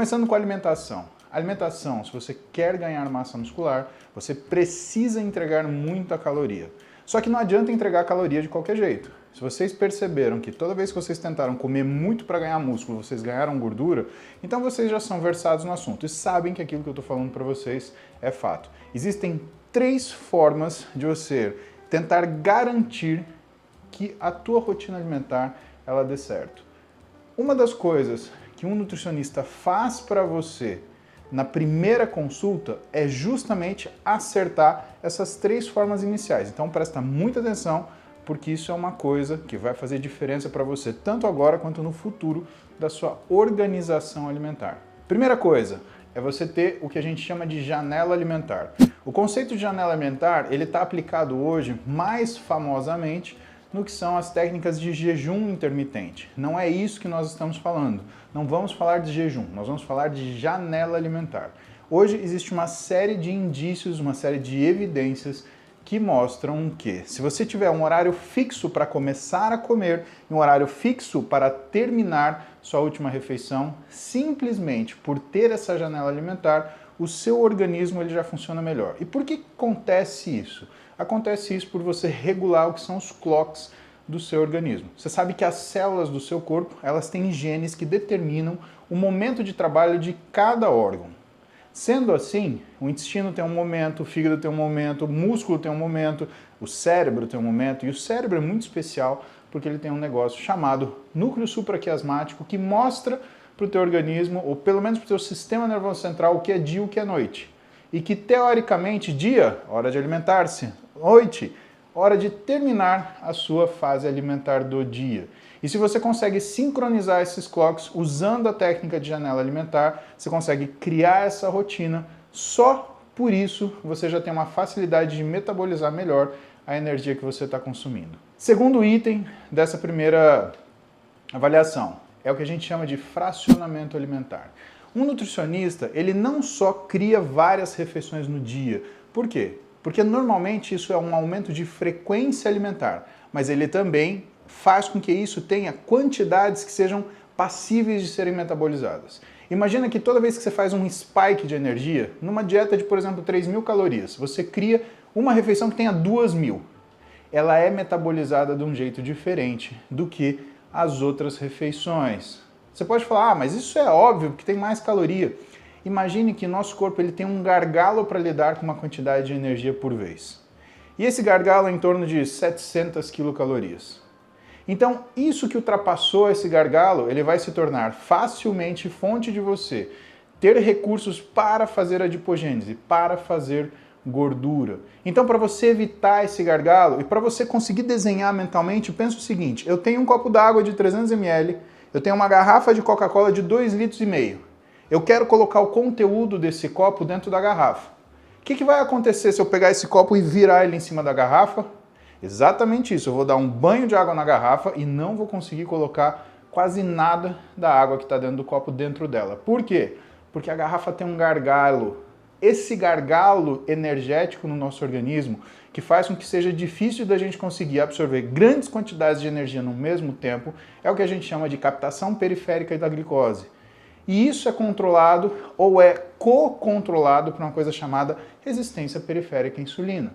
Começando com a alimentação. Alimentação, se você quer ganhar massa muscular, você precisa entregar muita caloria. Só que não adianta entregar caloria de qualquer jeito. Se vocês perceberam que toda vez que vocês tentaram comer muito para ganhar músculo, vocês ganharam gordura, então vocês já são versados no assunto e sabem que aquilo que eu estou falando para vocês é fato. Existem 3 formas de você tentar garantir que a tua rotina alimentar ela dê certo. Uma das coisas que um nutricionista faz para você na primeira consulta é justamente acertar essas 3 formas iniciais. Então presta muita atenção, porque isso é uma coisa que vai fazer diferença para você, tanto agora quanto no futuro da sua organização alimentar. Primeira coisa é você ter o que a gente chama de janela alimentar. O conceito de janela alimentar, ele está aplicado hoje mais famosamente no que são as técnicas de jejum intermitente. Não é isso que nós estamos falando. Não vamos falar de jejum, nós vamos falar de janela alimentar. Hoje existe uma série de indícios, uma série de evidências que mostram que se você tiver um horário fixo para começar a comer e um horário fixo para terminar sua última refeição, simplesmente por ter essa janela alimentar, o seu organismo ele já funciona melhor. E por que acontece isso? Acontece isso por você regular o que são os clocks do seu organismo. Você sabe que as células do seu corpo, elas têm genes que determinam o momento de trabalho de cada órgão. Sendo assim, o intestino tem um momento, o fígado tem um momento, o músculo tem um momento, o cérebro tem um momento, e o cérebro é muito especial porque ele tem um negócio chamado núcleo supraquiasmático que mostra para o teu organismo, ou pelo menos para o teu sistema nervoso central, o que é dia e o que é noite. E que, teoricamente, dia, hora de alimentar-se, noite, hora de terminar a sua fase alimentar do dia. E se você consegue sincronizar esses clocks usando a técnica de janela alimentar, você consegue criar essa rotina, só por isso você já tem uma facilidade de metabolizar melhor a energia que você está consumindo. Segundo item dessa primeira avaliação é o que a gente chama de fracionamento alimentar. Um nutricionista, ele não só cria várias refeições no dia. Por quê? Porque normalmente isso é um aumento de frequência alimentar, mas ele também faz com que isso tenha quantidades que sejam passíveis de serem metabolizadas. Imagina que toda vez que você faz um spike de energia, numa dieta de, por exemplo, 3.000 calorias, você cria uma refeição que tenha 2.000. Ela é metabolizada de um jeito diferente do que as outras refeições. Você pode falar, mas isso é óbvio, porque tem mais caloria. Imagine que nosso corpo ele tem um gargalo para lidar com uma quantidade de energia por vez. E esse gargalo é em torno de 700 quilocalorias. Então, isso que ultrapassou esse gargalo, ele vai se tornar facilmente fonte de você ter recursos para fazer adipogênese, para fazer gordura. Então, para você evitar esse gargalo e para você conseguir desenhar mentalmente, pensa o seguinte, eu tenho um copo d'água de 300 ml, eu tenho uma garrafa de Coca-Cola de 2,5 litros. Eu quero colocar o conteúdo desse copo dentro da garrafa. O que vai acontecer se eu pegar esse copo e virar ele em cima da garrafa? Exatamente isso, eu vou dar um banho de água na garrafa e não vou conseguir colocar quase nada da água que está dentro do copo dentro dela. Por quê? Porque a garrafa tem um gargalo. Esse gargalo energético no nosso organismo, que faz com que seja difícil da gente conseguir absorver grandes quantidades de energia no mesmo tempo, é o que a gente chama de captação periférica da glicose. E isso é controlado ou é co-controlado por uma coisa chamada resistência periférica à insulina.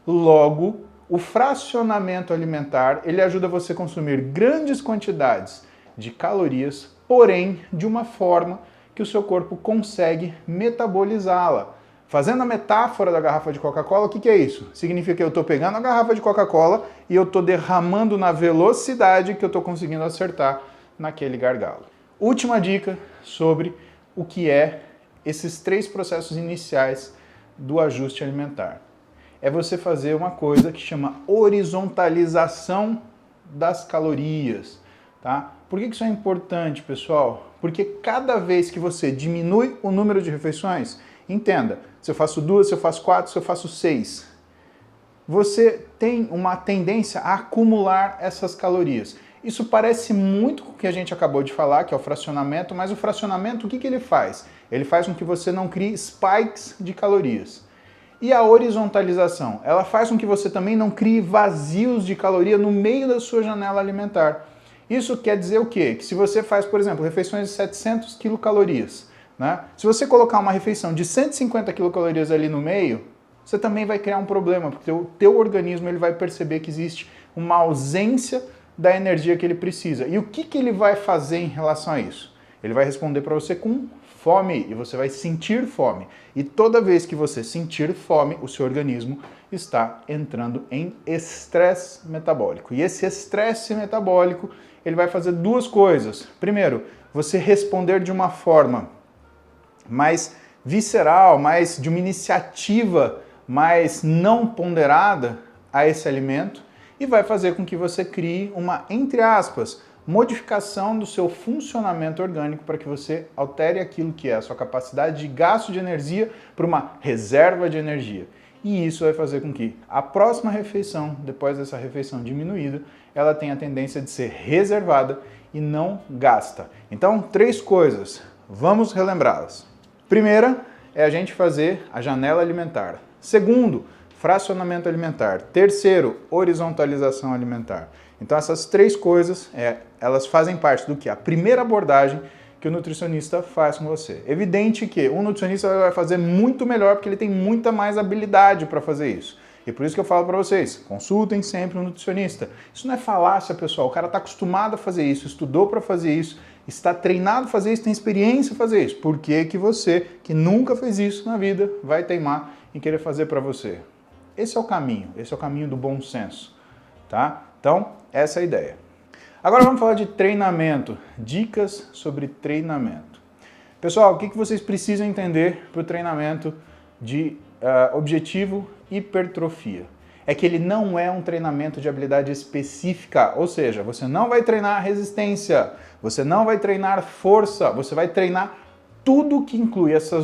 Logo, o fracionamento alimentar, ele ajuda você a consumir grandes quantidades de calorias, porém de uma forma que o seu corpo consegue metabolizá-la. Fazendo a metáfora da garrafa de Coca-Cola, o que é isso? Significa que eu estou pegando a garrafa de Coca-Cola e eu estou derramando na velocidade que eu estou conseguindo acertar naquele gargalo. Última dica sobre o que é esses 3 processos iniciais do ajuste alimentar. É você fazer uma coisa que chama horizontalização das calorias. Tá? Por que isso é importante, pessoal? Porque cada vez que você diminui o número de refeições, entenda, se eu faço 2, se eu faço 4, se eu faço 6, você tem uma tendência a acumular essas calorias. Isso parece muito com o que a gente acabou de falar, que é o fracionamento, mas o fracionamento, o que ele faz? Ele faz com que você não crie spikes de calorias. E a horizontalização, ela faz com que você também não crie vazios de caloria no meio da sua janela alimentar. Isso quer dizer o quê? Que se você faz, por exemplo, refeições de 700 quilocalorias, né? Se você colocar uma refeição de 150 quilocalorias ali no meio, você também vai criar um problema, porque o teu organismo ele vai perceber que existe uma ausência da energia que ele precisa. E o que ele vai fazer em relação a isso? Ele vai responder para você com fome, e você vai sentir fome. E toda vez que você sentir fome, o seu organismo está entrando em estresse metabólico. E esse estresse metabólico, ele vai fazer duas coisas. Primeiro, você responder de uma forma mais visceral, mais de uma iniciativa mais não ponderada a esse alimento e vai fazer com que você crie uma, entre aspas, modificação do seu funcionamento orgânico para que você altere aquilo que é a sua capacidade de gasto de energia para uma reserva de energia. E isso vai fazer com que a próxima refeição, depois dessa refeição diminuída, ela tenha a tendência de ser reservada e não gasta. Então, 3 coisas. Vamos relembrá-las. Primeira é a gente fazer a janela alimentar. Segundo, fracionamento alimentar. Terceiro, horizontalização alimentar. Então essas 3 coisas, elas fazem parte do que? A primeira abordagem que o nutricionista faz com você. Evidente que o nutricionista vai fazer muito melhor porque ele tem muita mais habilidade para fazer isso. E por isso que eu falo para vocês, consultem sempre um nutricionista. Isso não é falácia, pessoal. O cara está acostumado a fazer isso, estudou para fazer isso, está treinado a fazer isso, tem experiência em fazer isso. Por que que você, que nunca fez isso na vida, vai teimar em querer fazer para você? Esse é o caminho do bom senso, tá? Então, essa é a ideia. Agora vamos falar de treinamento, dicas sobre treinamento. Pessoal, o que vocês precisam entender para o treinamento de objetivo hipertrofia? É que ele não é um treinamento de habilidade específica, ou seja, você não vai treinar resistência, você não vai treinar força, você vai treinar tudo que inclui essas